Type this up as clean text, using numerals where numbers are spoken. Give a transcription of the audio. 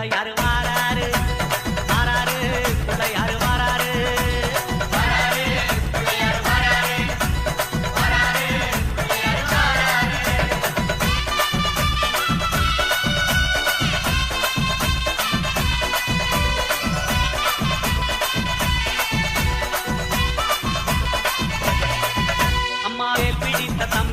பிள்ளையாரு வாராரு வாராரு பிள்ளையாரு வாராரு வாராரு பிள்ளையாரு வாராரு வாராரு பிள்ளையாரு வாராரு. அம்மாவே பிடித்த தம்பி